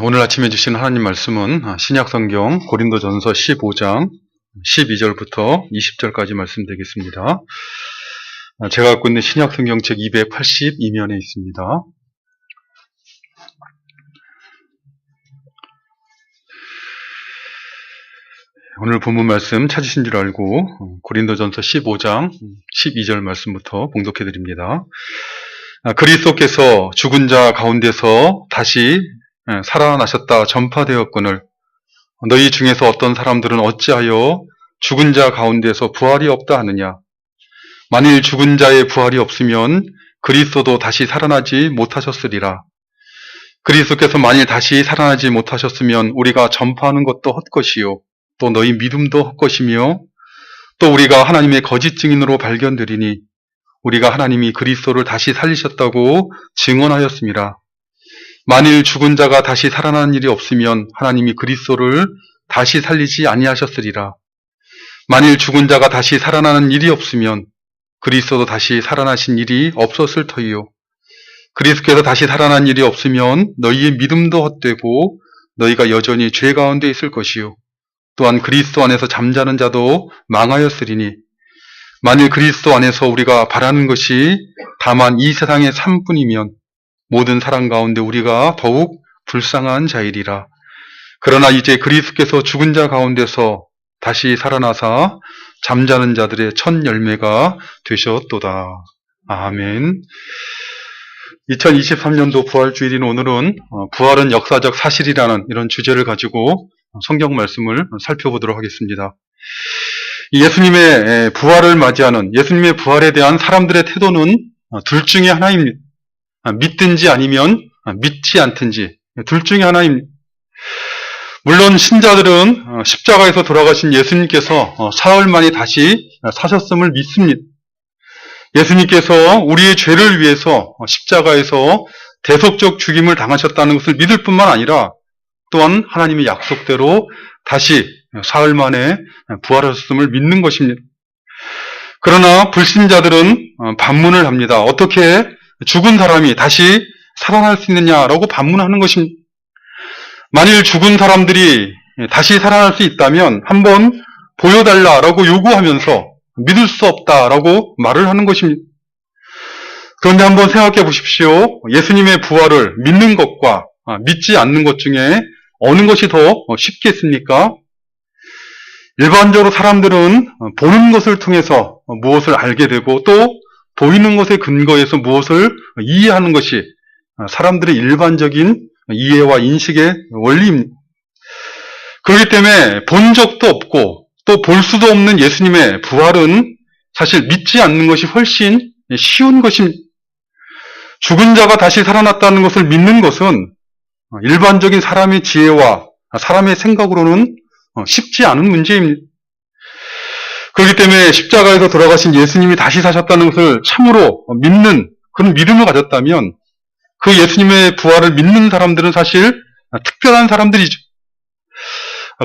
오늘 아침에 주신 하나님 말씀은 신약성경 고린도전서 15장 12절부터 20절까지 말씀 되겠습니다. 제가 갖고 있는 신약성경 책 282면에 있습니다. 오늘 본문 말씀 찾으신 줄 알고 고린도전서 15장 12절 말씀부터 봉독해 드립니다. 그리스도께서 죽은 자 가운데서 다시 살아나셨다 전파되었거늘 너희 중에서 어떤 사람들은 어찌하여 죽은 자 가운데서 부활이 없다 하느냐. 만일 죽은 자의 부활이 없으면 그리스도도 다시 살아나지 못하셨으리라. 그리스도께서 만일 다시 살아나지 못하셨으면 우리가 전파하는 것도 헛것이요 또 너희 믿음도 헛것이며 또 우리가 하나님의 거짓 증인으로 발견되리니 우리가 하나님이 그리스도를 다시 살리셨다고 증언하였습니다. 만일 죽은 자가 다시 살아나는 일이 없으면 하나님이 그리스도를 다시 살리지 아니하셨으리라. 만일 죽은 자가 다시 살아나는 일이 없으면 그리스도도 다시 살아나신 일이 없었을 터이요. 그리스도께서 다시 살아난 일이 없으면 너희의 믿음도 헛되고 너희가 여전히 죄 가운데 있을 것이요. 또한 그리스도 안에서 잠자는 자도 망하였으리니 만일 그리스도 안에서 우리가 바라는 것이 다만 이 세상의 삶뿐이면 모든 사람 가운데 우리가 더욱 불쌍한 자이리라. 그러나 이제 그리스도께서 죽은 자 가운데서 다시 살아나사 잠자는 자들의 첫 열매가 되셨도다. 아멘. 2023년도 부활주일인 오늘은 부활은 역사적 사실이라는 이런 주제를 가지고 성경 말씀을 살펴보도록 하겠습니다. 예수님의 부활을 맞이하는 예수님의 부활에 대한 사람들의 태도는 둘 중에 하나입니다. 믿든지 아니면 믿지 않든지 둘 중에 하나입니다. 물론 신자들은 십자가에서 돌아가신 예수님께서 사흘 만에 다시 사셨음을 믿습니다. 예수님께서 우리의 죄를 위해서 십자가에서 대속적 죽임을 당하셨다는 것을 믿을 뿐만 아니라 또한 하나님의 약속대로 다시 사흘 만에 부활하셨음을 믿는 것입니다. 그러나 불신자들은 반문을 합니다. 어떻게 죽은 사람이 다시 살아날 수 있느냐라고 반문하는 것입니다. 만일 죽은 사람들이 다시 살아날 수 있다면 한번 보여달라라고 요구하면서 믿을 수 없다라고 말을 하는 것입니다. 그런데 한번 생각해 보십시오. 예수님의 부활을 믿는 것과 믿지 않는 것 중에 어느 것이 더 쉽겠습니까? 일반적으로 사람들은 보는 것을 통해서 무엇을 알게 되고 또 보이는 것에 근거해서 무엇을 이해하는 것이 사람들의 일반적인 이해와 인식의 원리입니다. 그렇기 때문에 본 적도 없고 또 볼 수도 없는 예수님의 부활은 사실 믿지 않는 것이 훨씬 쉬운 것입니다. 죽은 자가 다시 살아났다는 것을 믿는 것은 일반적인 사람의 지혜와 사람의 생각으로는 쉽지 않은 문제입니다. 그렇기 때문에 십자가에서 돌아가신 예수님이 다시 사셨다는 것을 참으로 믿는 그런 믿음을 가졌다면 그 예수님의 부활을 믿는 사람들은 사실 특별한 사람들이죠.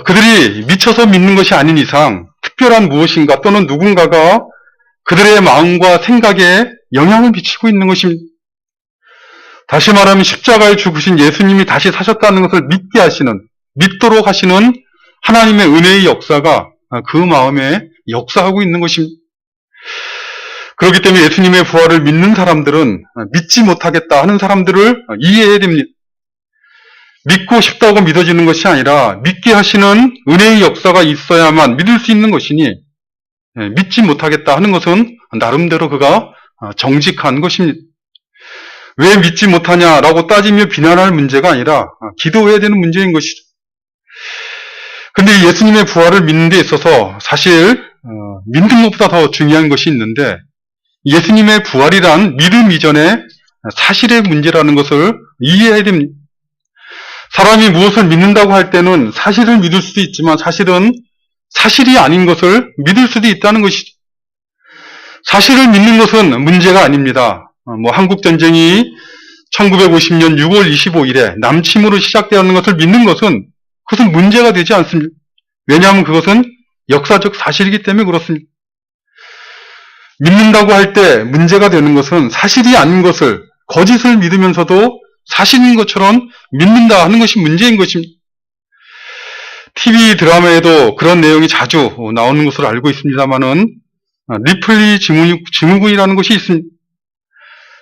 그들이 미쳐서 믿는 것이 아닌 이상 특별한 무엇인가 또는 누군가가 그들의 마음과 생각에 영향을 미치고 있는 것입니다. 다시 말하면 십자가에 죽으신 예수님이 다시 사셨다는 것을 믿게 하시는, 믿도록 하시는 하나님의 은혜의 역사가 그 마음에 역사하고 있는 것입니다. 그렇기 때문에 예수님의 부활을 믿는 사람들은 믿지 못하겠다 하는 사람들을 이해해야 됩니다. 믿고 싶다고 믿어지는 것이 아니라 믿게 하시는 은혜의 역사가 있어야만 믿을 수 있는 것이니 믿지 못하겠다 하는 것은 나름대로 그가 정직한 것입니다. 왜 믿지 못하냐라고 따지며 비난할 문제가 아니라 기도해야 되는 문제인 것이죠. 근데 예수님의 부활을 믿는 데 있어서 사실 믿는 것보다 더 중요한 것이 있는데 예수님의 부활이란 믿음 이전에 사실의 문제라는 것을 이해해야 됩니다. 사람이 무엇을 믿는다고 할 때는 사실을 믿을 수도 있지만 사실은 사실이 아닌 것을 믿을 수도 있다는 것이죠. 사실을 믿는 것은 문제가 아닙니다. 한국전쟁이 1950년 6월 25일에 남침으로 시작되었는 것을 믿는 것은 그것은 문제가 되지 않습니다. 왜냐하면 그것은 역사적 사실이기 때문에 그렇습니다. 믿는다고 할 때 문제가 되는 것은 사실이 아닌 것을, 거짓을 믿으면서도 사실인 것처럼 믿는다 하는 것이 문제인 것입니다. TV 드라마에도 그런 내용이 자주 나오는 것으로 알고 있습니다만은 리플리 증후군이라는 것이 있습니다.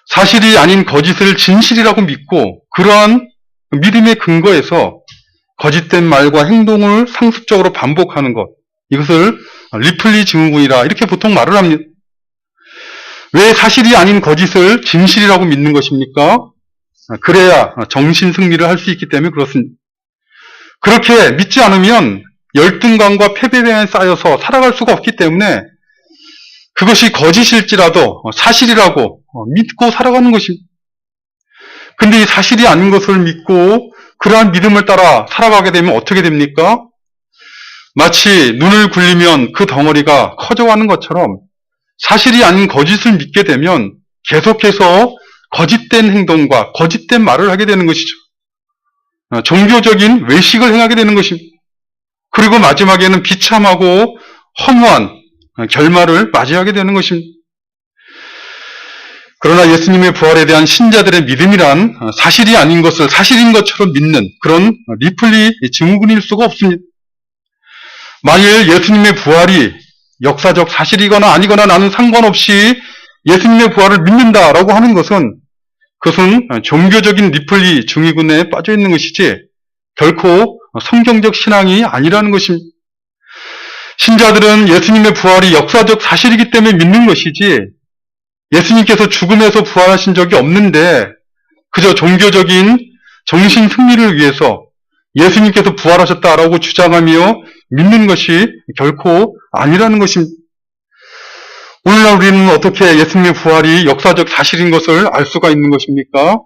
사실이 아닌 거짓을 진실이라고 믿고 그러한 믿음의 근거에서 거짓된 말과 행동을 상습적으로 반복하는 것, 이것을 리플리 증후군이라 이렇게 보통 말을 합니다. 왜 사실이 아닌 거짓을 진실이라고 믿는 것입니까? 그래야 정신 승리를 할 수 있기 때문에 그렇습니다. 그렇게 믿지 않으면 열등감과 패배감에 쌓여서 살아갈 수가 없기 때문에 그것이 거짓일지라도 사실이라고 믿고 살아가는 것입니다. 근데 이 사실이 아닌 것을 믿고 그러한 믿음을 따라 살아가게 되면 어떻게 됩니까? 마치 눈을 굴리면 그 덩어리가 커져가는 것처럼 사실이 아닌 거짓을 믿게 되면 계속해서 거짓된 행동과 거짓된 말을 하게 되는 것이죠. 종교적인 외식을 행하게 되는 것입니다. 그리고 마지막에는 비참하고 허무한 결말을 맞이하게 되는 것입니다. 그러나 예수님의 부활에 대한 신자들의 믿음이란 사실이 아닌 것을 사실인 것처럼 믿는 그런 리플리 증후군일 수가 없습니다. 만일 예수님의 부활이 역사적 사실이거나 아니거나 나는 상관없이 예수님의 부활을 믿는다라고 하는 것은 그것은 종교적인 리플리 증후군에 빠져 있는 것이지 결코 성경적 신앙이 아니라는 것입니다. 신자들은 예수님의 부활이 역사적 사실이기 때문에 믿는 것이지 예수님께서 죽음에서 부활하신 적이 없는데 그저 종교적인 정신 승리를 위해서 예수님께서 부활하셨다라고 주장하며 믿는 것이 결코 아니라는 것입니다. 오늘날 우리는 어떻게 예수님의 부활이 역사적 사실인 것을 알 수가 있는 것입니까?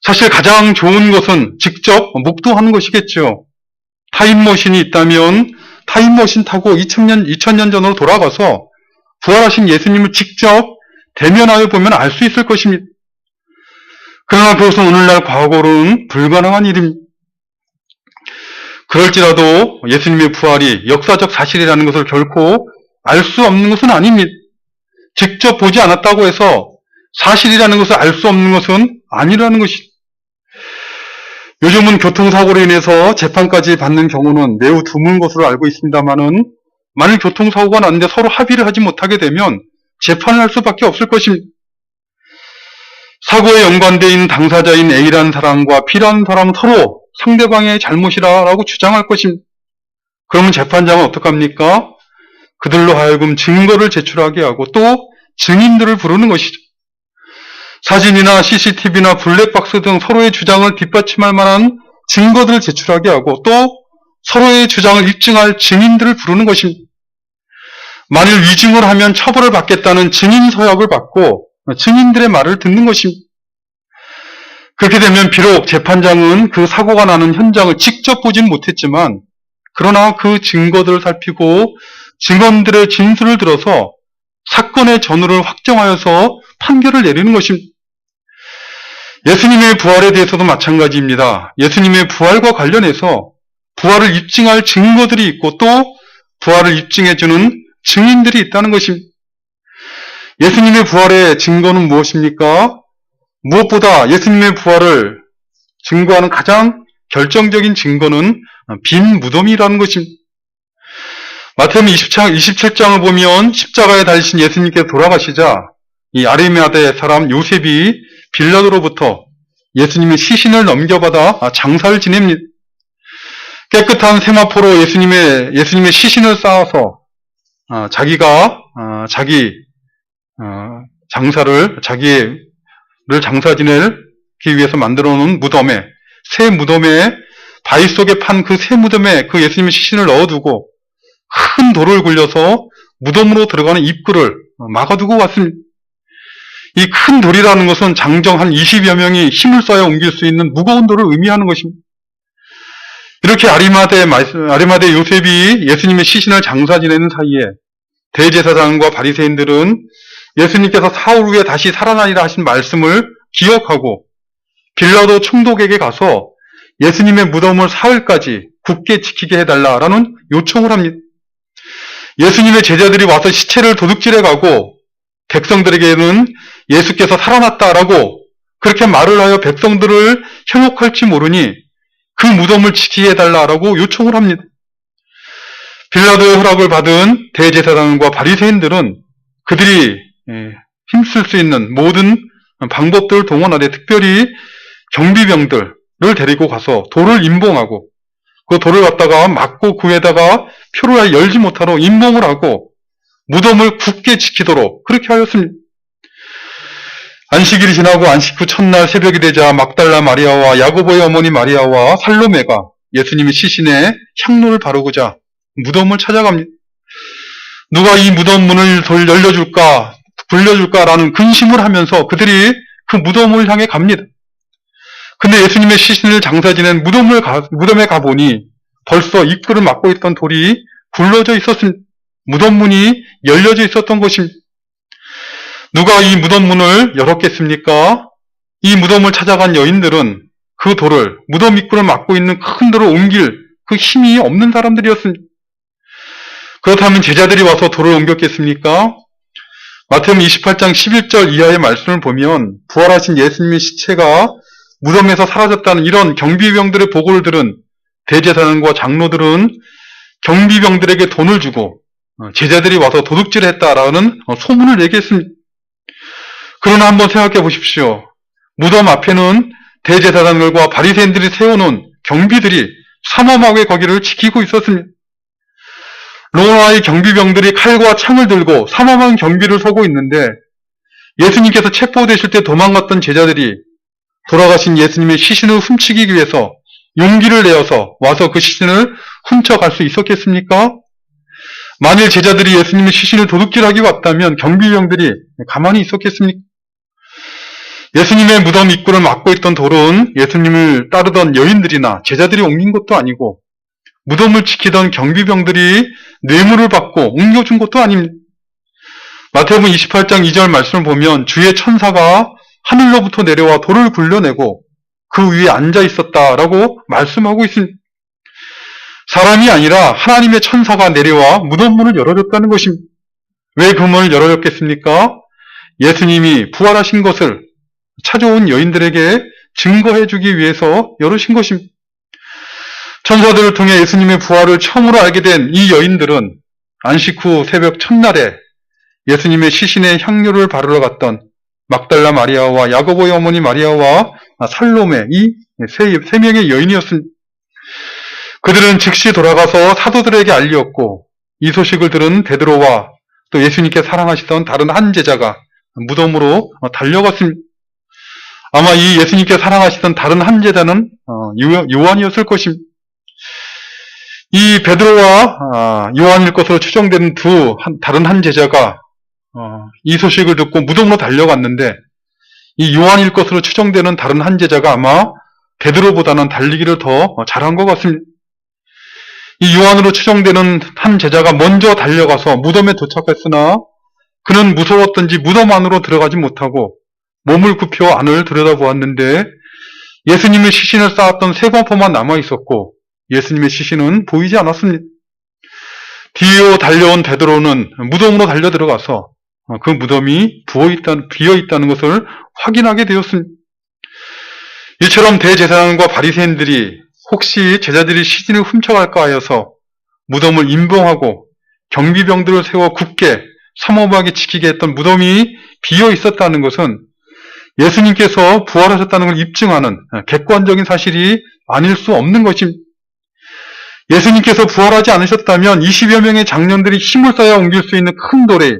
사실 가장 좋은 것은 직접 목도하는 것이겠죠. 타임머신이 있다면 타임머신 타고 2000년 전으로 돌아가서 부활하신 예수님을 직접 대면하여 보면 알 수 있을 것입니다. 그러나 그것은 오늘날 과거로는 불가능한 일입니다. 그럴지라도 예수님의 부활이 역사적 사실이라는 것을 결코 알 수 없는 것은 아닙니다. 직접 보지 않았다고 해서 사실이라는 것을 알 수 없는 것은 아니라는 것입니다. 요즘은 교통사고로 인해서 재판까지 받는 경우는 매우 드문 것으로 알고 있습니다만은 만일 교통사고가 났는데 서로 합의를 하지 못하게 되면 재판을 할 수밖에 없을 것입니다. 사고에 연관되어 있는 당사자인 A라는 사람과 B라는 사람은 서로 상대방의 잘못이라고 주장할 것입니다. 그러면 재판장은 어떡합니까? 그들로 하여금 증거를 제출하게 하고 또 증인들을 부르는 것이죠. 사진이나 CCTV나 블랙박스 등 서로의 주장을 뒷받침할 만한 증거들을 제출하게 하고 또 서로의 주장을 입증할 증인들을 부르는 것입니다. 만일 위증을 하면 처벌을 받겠다는 증인 서약을 받고 증인들의 말을 듣는 것입니다. 그렇게 되면 비록 재판장은 그 사고가 나는 현장을 직접 보진 못했지만 그러나 그 증거들을 살피고 증언들의 진술을 들어서 사건의 전후를 확정하여서 판결을 내리는 것입니다. 예수님의 부활에 대해서도 마찬가지입니다. 예수님의 부활과 관련해서 부활을 입증할 증거들이 있고 또 부활을 입증해주는 증인들이 있다는 것입니다. 예수님의 부활의 증거는 무엇입니까? 무엇보다 예수님의 부활을 증거하는 가장 결정적인 증거는 빈 무덤이라는 것입니다. 마태복음 27장을 보면 십자가에 달리신 예수님께서 돌아가시자 이 아리마대 사람 요셉이 빌라도로부터 예수님의 시신을 넘겨받아 장사를 지냅니다. 깨끗한 세마포로 예수님의 시신을 쌓아서 자기가 자기를 장사 지내기 위해서 만들어 놓은 무덤에 새 무덤에 바위 속에 판 그 새 무덤에 그 예수님의 시신을 넣어두고 큰 돌을 굴려서 무덤으로 들어가는 입구를 막아두고 왔습니다. 이 큰 돌이라는 것은 장정 한 20여 명이 힘을 써야 옮길 수 있는 무거운 돌을 의미하는 것입니다. 이렇게 아리마대 요셉이 예수님의 시신을 장사 지내는 사이에 대제사장과 바리새인들은 예수님께서 사흘 후에 다시 살아나리라 하신 말씀을 기억하고 빌라도 총독에게 가서 예수님의 무덤을 사흘까지 굳게 지키게 해달라라는 요청을 합니다. 예수님의 제자들이 와서 시체를 도둑질해 가고 백성들에게는 예수께서 살아났다라고 그렇게 말을 하여 백성들을 현혹할지 모르니 그 무덤을 지키게 해달라고 요청을 합니다. 빌라도의 허락을 받은 대제사장과 바리새인들은 그들이 힘쓸 수 있는 모든 방법들을 동원하되 특별히 경비병들을 데리고 가서 돌을 임봉하고 그 돌을 갖다가 막고 그 위에다가 표를 열지 못하도록 임봉을 하고 무덤을 굳게 지키도록 그렇게 하였습니다. 안식일이 지나고 안식 후 첫날 새벽이 되자 막달라 마리아와 야고보의 어머니 마리아와 살로메가 예수님의 시신에 향로를 바르고자 무덤을 찾아갑니다. 누가 이 무덤 문을 열려줄까, 불려줄까라는 근심을 하면서 그들이 그 무덤을 향해 갑니다. 근데 예수님의 시신을 장사 지낸 무덤에 가보니 벌써 입구를 막고 있던 돌이 굴러져 있었습니다. 무덤 문이 열려져 있었던 것입니다. 누가 이 무덤 문을 열었겠습니까? 이 무덤을 찾아간 여인들은 그 돌을, 무덤 입구를 막고 있는 큰 돌을 옮길 그 힘이 없는 사람들이었습니다. 그렇다면 제자들이 와서 돌을 옮겼겠습니까? 마태복음 28장 11절 이하의 말씀을 보면 부활하신 예수님의 시체가 무덤에서 사라졌다는 이런 경비병들의 보고를 들은 대제사장과 장로들은 경비병들에게 돈을 주고 제자들이 와서 도둑질을 했다라는 소문을 내게 했습니다. 그러나 한번 생각해 보십시오. 무덤 앞에는 대제사장들과 바리새인들이 세워놓은 경비들이 삼엄하게 거기를 지키고 있었습니다. 로마의 경비병들이 칼과 창을 들고 삼엄한 경비를 서고 있는데 예수님께서 체포되실 때 도망갔던 제자들이 돌아가신 예수님의 시신을 훔치기 위해서 용기를 내어서 와서 그 시신을 훔쳐갈 수 있었겠습니까? 만일 제자들이 예수님의 시신을 도둑질하기 왔다면 경비병들이 가만히 있었겠습니까? 예수님의 무덤 입구를 막고 있던 돌은 예수님을 따르던 여인들이나 제자들이 옮긴 것도 아니고 무덤을 지키던 경비병들이 뇌물을 받고 옮겨준 것도 아닙니다. 마태복음 28장 2절 말씀을 보면 주의 천사가 하늘로부터 내려와 돌을 굴려내고 그 위에 앉아 있었다라고 말씀하고 있습니다. 사람이 아니라 하나님의 천사가 내려와 무덤 문을 열어줬다는 것입니다. 왜 그 문을 열어줬겠습니까? 예수님이 부활하신 것을 찾아온 여인들에게 증거해주기 위해서 열으신 것입니다. 천사들을 통해 예수님의 부활을 처음으로 알게 된 이 여인들은 안식 후 새벽 첫날에 예수님의 시신에 향료를 바르러 갔던 막달라 마리아와 야고보의 어머니 마리아와 살로메 이 세 명의 여인이었습니다. 그들은 즉시 돌아가서 사도들에게 알리었고 이 소식을 들은 베드로와 또 예수님께 사랑하시던 다른 한 제자가 무덤으로 달려갔습니다. 아마 이 예수님께 사랑하시던 다른 한 제자는 요한이었을 것입니다. 이 베드로와 요한일 것으로 추정되는 다른 한 제자가 이 소식을 듣고 무덤으로 달려갔는데 이 요한일 것으로 추정되는 다른 한 제자가 아마 베드로보다는 달리기를 더 잘한 것 같습니다. 이 요한으로 추정되는 한 제자가 먼저 달려가서 무덤에 도착했으나 그는 무서웠던지 무덤 안으로 들어가지 못하고 몸을 굽혀 안을 들여다보았는데 예수님의 시신을 쌓았던 쇠광포만 남아있었고 예수님의 시신은 보이지 않았습니다. 뒤로 달려온 베드로는 무덤으로 달려 들어가서 그 무덤이 비어있다는 것을 확인하게 되었습니다. 이처럼 대제사장과 바리새인들이 혹시 제자들이 시신을 훔쳐갈까 하여서 무덤을 임봉하고 경비병들을 세워 굳게 삼엄하게 지키게 했던 무덤이 비어 있었다는 것은 예수님께서 부활하셨다는 걸 입증하는 객관적인 사실이 아닐 수 없는 것입니다. 예수님께서 부활하지 않으셨다면 20여 명의 장년들이 힘을 써야 옮길 수 있는 큰 돌에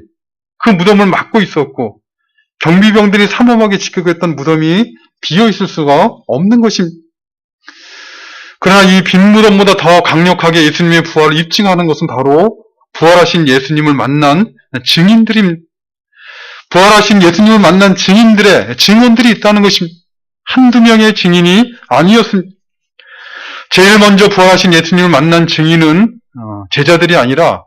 그 무덤을 막고 있었고 경비병들이 삼엄하게 지키고 있던 무덤이 비어 있을 수가 없는 것입니다. 그러나 이 빈 무덤보다 더 강력하게 예수님의 부활을 입증하는 것은 바로 부활하신 예수님을 만난 증인들입니다. 부활하신 예수님을 만난 증인들의 증언들이 있다는 것입니다. 한두 명의 증인이 아니었습니다. 제일 먼저 부활하신 예수님을 만난 증인은 제자들이 아니라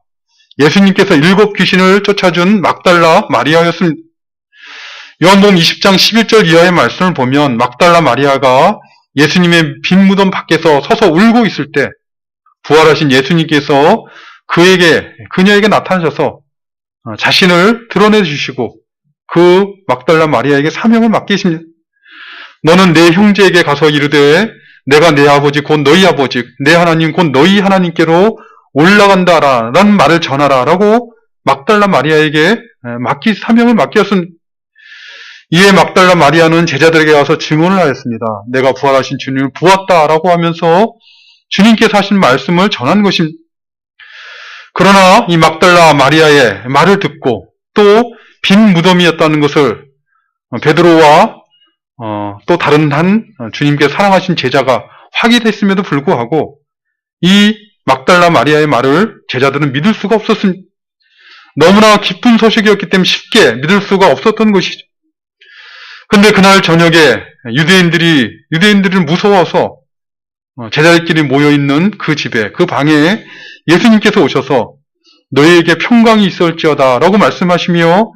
예수님께서 7 귀신을 쫓아준 막달라 마리아였습니다. 요한복음 20장 11절 이하의 말씀을 보면 막달라 마리아가 예수님의 빈 무덤 밖에서 서서 울고 있을 때 부활하신 예수님께서 그녀에게 나타나셔서 자신을 드러내 주시고 그 막달라 마리아에게 사명을 맡기십니다. 너는 내 형제에게 가서 이르되 내가 내 아버지 곧 너희 아버지 내 하나님 곧 너희 하나님께로 올라간다라 라는 말을 전하라 라고 막달라 마리아에게 사명을 맡겼습니다. 이에 막달라 마리아는 제자들에게 가서 증언을 하였습니다. 내가 부활하신 주님을 보았다라고 하면서 주님께서 하신 말씀을 전한 것입니다. 그러나 이 막달라 마리아의 말을 듣고 또 빈 무덤이었다는 것을 베드로와 또 다른 한 주님께 사랑하신 제자가 확인했음에도 불구하고 이 막달라 마리아의 말을 제자들은 믿을 수가 없었습니다. 너무나 기쁜 소식이었기 때문에 쉽게 믿을 수가 없었던 것이죠. 근데 그날 저녁에 유대인들이 무서워서 제자들끼리 모여있는 그 집에, 그 방에 예수님께서 오셔서 너희에게 평강이 있을지어다 라고 말씀하시며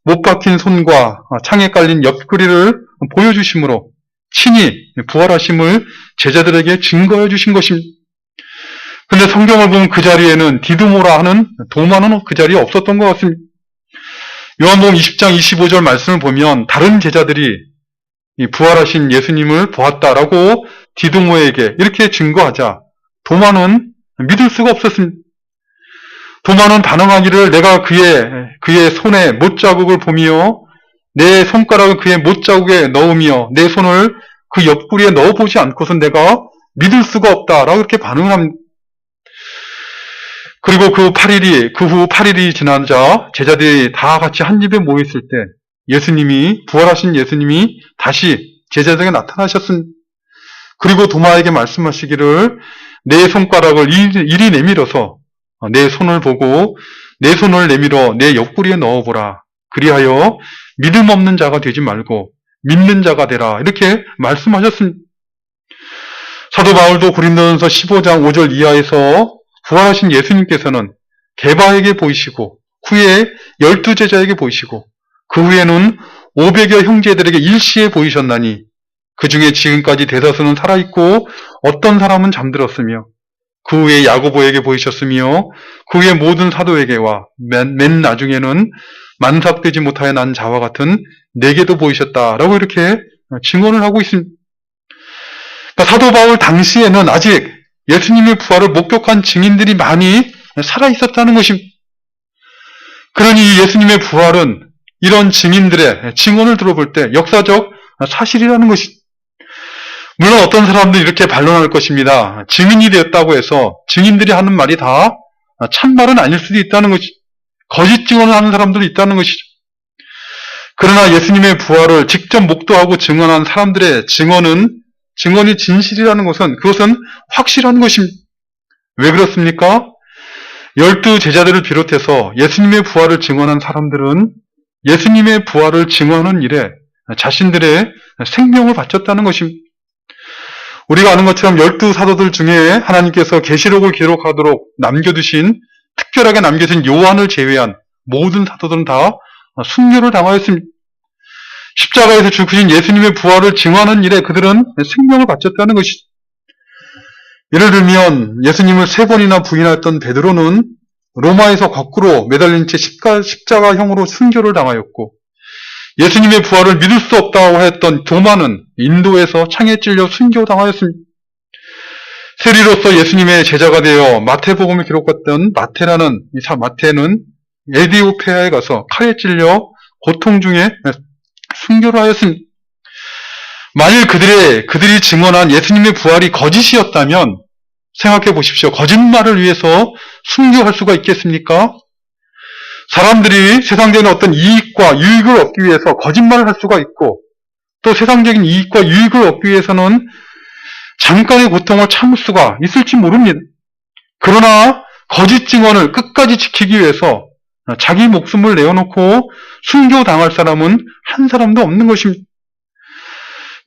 못 박힌 손과 창에 깔린 옆구리를 보여주심으로 친히 부활하심을 제자들에게 증거해 주신 것입니다. 근데 성경을 보면 그 자리에는 디두모라 하는 도마는 그 자리에 없었던 것 같습니다. 요한복음 20장 25절 말씀을 보면 다른 제자들이 이 부활하신 예수님을 보았다라고 디두모에게 이렇게 증거하자 도마는 믿을 수가 없었습니다. 도마는 반응하기를 내가 그의 손에 못자국을 보며 내 손가락을 그의 못자국에 넣으며 내 손을 그 옆구리에 넣어보지 않고선 내가 믿을 수가 없다라고 이렇게 반응을 합니다. 그리고 그 후 8일이 지나자 제자들이 다 같이 한 집에 모였을 때 부활하신 예수님이 다시 제자들에게 나타나셨습니다. 그리고 도마에게 말씀하시기를 내 손가락을 이리 내밀어서 내 손을 보고 내 손을 내밀어 내 옆구리에 넣어보라. 그리하여 믿음 없는 자가 되지 말고 믿는 자가 되라. 이렇게 말씀하셨습니다. 사도 바울도 고린도전서 15장 5절 이하에서 부활하신 예수님께서는 게바에게 보이시고 후에 12제자에게 보이시고 그 후에는 500여 형제들에게 일시에 보이셨나니 그 중에 지금까지 대다수는 살아있고 어떤 사람은 잠들었으며 그 후에 야고보에게 보이셨으며 그 후에 모든 사도에게와 맨 나중에는 만삭되지 못하여 난 자와 같은 내게도 보이셨다라고 이렇게 증언을 하고 있습니다. 그러니까 사도 바울 당시에는 아직 예수님의 부활을 목격한 증인들이 많이 살아있었다는 것입니다. 그러니 예수님의 부활은 이런 증인들의 증언을 들어볼 때 역사적 사실이라는 것이 물론 어떤 사람들이 이렇게 반론할 것입니다. 증인이 되었다고 해서 증인들이 하는 말이 다 참말은 아닐 수도 있다는 것이 거짓 증언을 하는 사람들이 있다는 것이죠. 그러나 예수님의 부활을 직접 목도하고 증언한 사람들의 증언이 진실이라는 것은 그것은 확실한 것입니다. 왜 그렇습니까? 12제자들을 비롯해서 예수님의 부활을 증언한 사람들은 예수님의 부활을 증언하는 일에 자신들의 생명을 바쳤다는 것입니다. 우리가 아는 것처럼 12사도들 중에 하나님께서 계시록을 기록하도록 특별하게 남겨두신 요한을 제외한 모든 사도들은 다 순교를 당하였습니다. 십자가에서 죽으신 예수님의 부활을 증언하는 일에 그들은 생명을 바쳤다는 것이죠. 예를 들면 예수님을 3번이나 부인하였던 베드로는 로마에서 거꾸로 매달린 채 십자가형으로 순교를 당하였고 예수님의 부활을 믿을 수 없다고 했던 도마는 인도에서 창에 찔려 순교당하였습니다. 세리로서 예수님의 제자가 되어 마태복음을 기록했던 마태는 에디오피아에 가서 칼에 찔려 고통 중에 순교를 하였습니다. 만일 그들이 증언한 예수님의 부활이 거짓이었다면 생각해 보십시오. 거짓말을 위해서 순교할 수가 있겠습니까? 사람들이 세상적인 어떤 이익과 유익을 얻기 위해서 거짓말을 할 수가 있고 또 세상적인 이익과 유익을 얻기 위해서는 잠깐의 고통을 참을 수가 있을지 모릅니다. 그러나 거짓 증언을 끝까지 지키기 위해서 자기 목숨을 내어놓고 순교당할 사람은 한 사람도 없는 것입니다.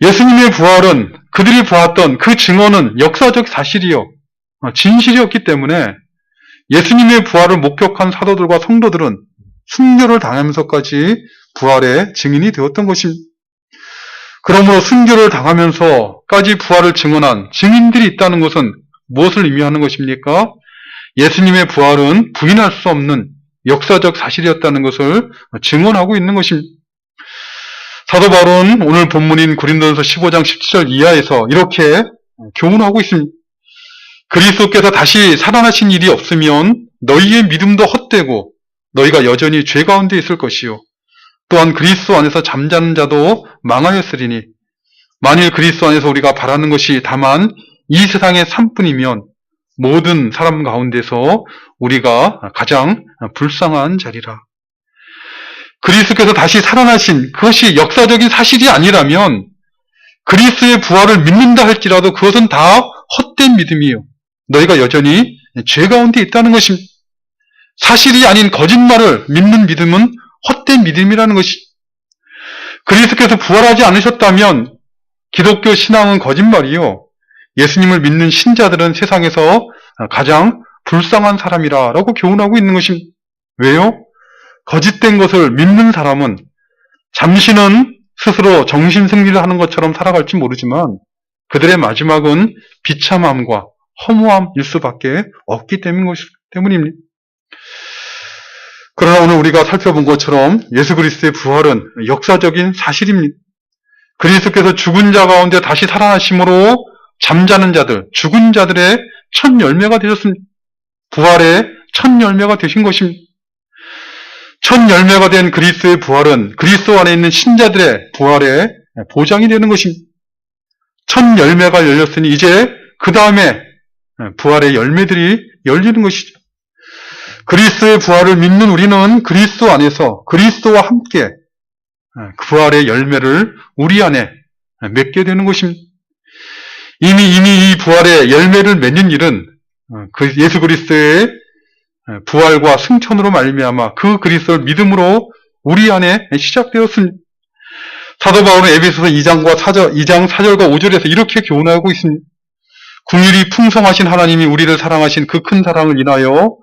예수님의 부활은 그들이 보았던 그 증언은 역사적 사실이요 진실이었기 때문에 예수님의 부활을 목격한 사도들과 성도들은 순교를 당하면서까지 부활의 증인이 되었던 것입니다. 그러므로 순교를 당하면서까지 부활을 증언한 증인들이 있다는 것은 무엇을 의미하는 것입니까? 예수님의 부활은 부인할 수 없는 역사적 사실이었다는 것을 증언하고 있는 것입니다. 사도 바울은 오늘 본문인 고린도전서 15장 17절 이하에서 이렇게 교훈하고 있습니다. 그리스도께서 다시 살아나신 일이 없으면 너희의 믿음도 헛되고 너희가 여전히 죄 가운데 있을 것이요. 또한 그리스도 안에서 잠자는 자도 망하였으리니 만일 그리스도 안에서 우리가 바라는 것이 다만 이 세상의 삶뿐이면 모든 사람 가운데서 우리가 가장 불쌍한 자리라. 그리스도께서 다시 살아나신 그것이 역사적인 사실이 아니라면 그리스도의 부활을 믿는다 할지라도 그것은 다 헛된 믿음이에요. 너희가 여전히 죄 가운데 있다는 것입니다. 사실이 아닌 거짓말을 믿는 믿음은 헛된 믿음이라는 것이. 그리스도께서 부활하지 않으셨다면 기독교 신앙은 거짓말이요. 예수님을 믿는 신자들은 세상에서 가장 불쌍한 사람이라고 교훈하고 있는 것입니다. 왜요? 거짓된 것을 믿는 사람은 잠시는 스스로 정신승리를 하는 것처럼 살아갈지 모르지만 그들의 마지막은 비참함과 허무함일 수밖에 없기 때문입니다. 그러나 오늘 우리가 살펴본 것처럼 예수 그리스도의 부활은 역사적인 사실입니다. 그리스도께서 죽은 자 가운데 다시 살아나심으로 잠자는 자들, 죽은 자들의 첫 열매가 되셨습니다. 부활의 첫 열매가 되신 것입니다. 첫 열매가 된 그리스도의 부활은 그리스도 안에 있는 신자들의 부활의 보장이 되는 것입니다. 첫 열매가 열렸으니 이제 그 다음에 부활의 열매들이 열리는 것이죠. 그리스도의 부활을 믿는 우리는 그리스도 안에서 그리스도와 함께 그 부활의 열매를 우리 안에 맺게 되는 것입니다. 이미 이 부활의 열매를 맺는 일은 그 예수 그리스도의 부활과 승천으로 말미암아 그 그리스도를 믿음으로 우리 안에 시작되었습니다. 사도 바울은 에베소서 2장 4절과 5절에서 이렇게 교훈하고 있습니다. 긍휼이 풍성하신 하나님이 우리를 사랑하신 그 큰 사랑을 인하여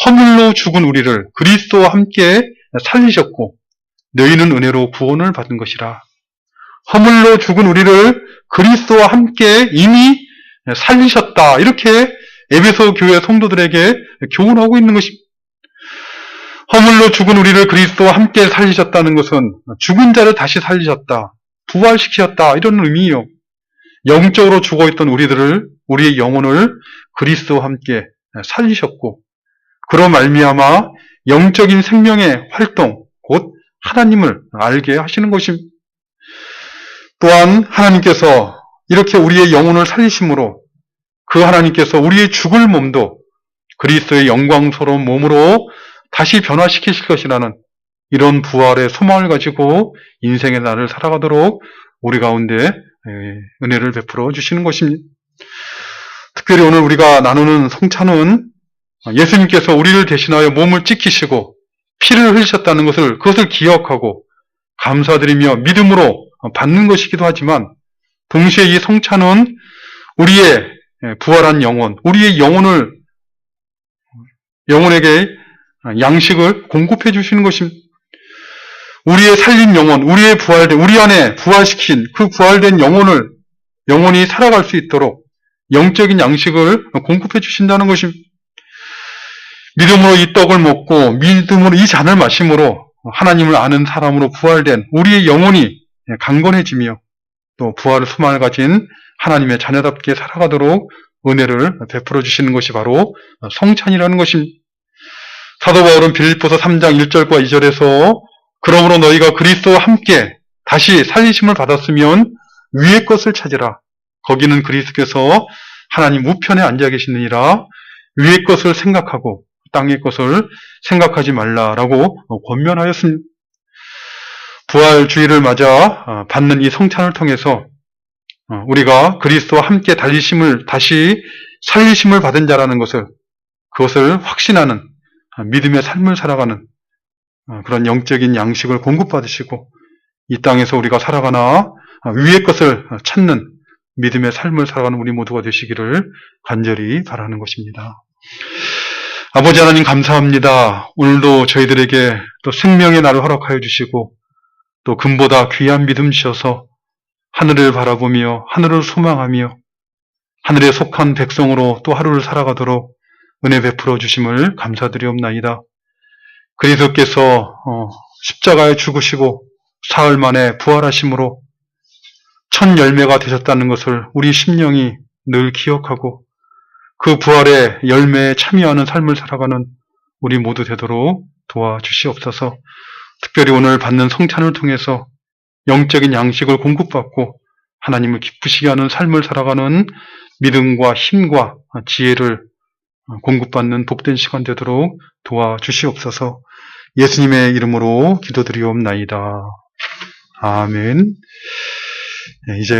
허물로 죽은 우리를 그리스도와 함께 살리셨고 너희는 은혜로 구원을 받은 것이라. 허물로 죽은 우리를 그리스도와 함께 이미 살리셨다. 이렇게 에베소 교회 성도들에게 교훈하고 있는 것입니다. 허물로 죽은 우리를 그리스도와 함께 살리셨다는 것은 죽은 자를 다시 살리셨다. 부활시키셨다. 이런 의미예요. 영적으로 죽어있던 우리의 영혼을 그리스도와 함께 살리셨고 그로 말미암아 영적인 생명의 활동, 곧 하나님을 알게 하시는 것입니다. 또한 하나님께서 이렇게 우리의 영혼을 살리심으로 그 하나님께서 우리의 죽을 몸도 그리스도의 영광스러운 몸으로 다시 변화시키실 것이라는 이런 부활의 소망을 가지고 인생의 날을 살아가도록 우리 가운데 은혜를 베풀어 주시는 것입니다. 특별히 오늘 우리가 나누는 성찬은 예수님께서 우리를 대신하여 몸을 찢기시고 피를 흘리셨다는 그것을 기억하고 감사드리며 믿음으로 받는 것이기도 하지만 동시에 이 성찬은 우리의 부활한 영혼, 우리의 영혼에게 양식을 공급해 주시는 것입니다. 우리의 살린 영혼, 우리 안에 부활시킨 그 부활된 영혼이 살아갈 수 있도록 영적인 양식을 공급해 주신다는 것입니다. 믿음으로 이 떡을 먹고 믿음으로 이 잔을 마심으로 하나님을 아는 사람으로 부활된 우리의 영혼이 강건해지며 또 부활의 소망을 가진 하나님의 자녀답게 살아가도록 은혜를 베풀어 주시는 것이 바로 성찬이라는 것입니다. 사도 바울은 빌립보서 3장 1절과 2절에서 그러므로 너희가 그리스도와 함께 다시 살리심을 받았으면 위의 것을 찾으라. 거기는 그리스도께서 하나님 우편에 앉아 계시느니라. 위의 것을 생각하고 땅의 것을 생각하지 말라라고 권면하였습니다. 부활주의를 맞아 받는 이 성찬을 통해서 우리가 그리스도와 함께 다시 살리심을 받은 자라는 그것을 확신하는 믿음의 삶을 살아가는 그런 영적인 양식을 공급받으시고 이 땅에서 우리가 살아가나 위의 것을 찾는 믿음의 삶을 살아가는 우리 모두가 되시기를 간절히 바라는 것입니다. 아버지 하나님 감사합니다. 오늘도 저희들에게 또 생명의 날을 허락하여 주시고 또 금보다 귀한 믿음 주셔서 하늘을 바라보며 하늘을 소망하며 하늘에 속한 백성으로 또 하루를 살아가도록 은혜 베풀어 주심을 감사드리옵나이다. 그리스도께서 십자가에 죽으시고 사흘 만에 부활하심으로 첫 열매가 되셨다는 것을 우리 심령이 늘 기억하고 그 부활의 열매에 참여하는 삶을 살아가는 우리 모두 되도록 도와주시옵소서. 특별히 오늘 받는 성찬을 통해서 영적인 양식을 공급받고 하나님을 기쁘시게 하는 삶을 살아가는 믿음과 힘과 지혜를 공급받는 복된 시간 되도록 도와주시옵소서. 예수님의 이름으로 기도드리옵나이다. 아멘. 이제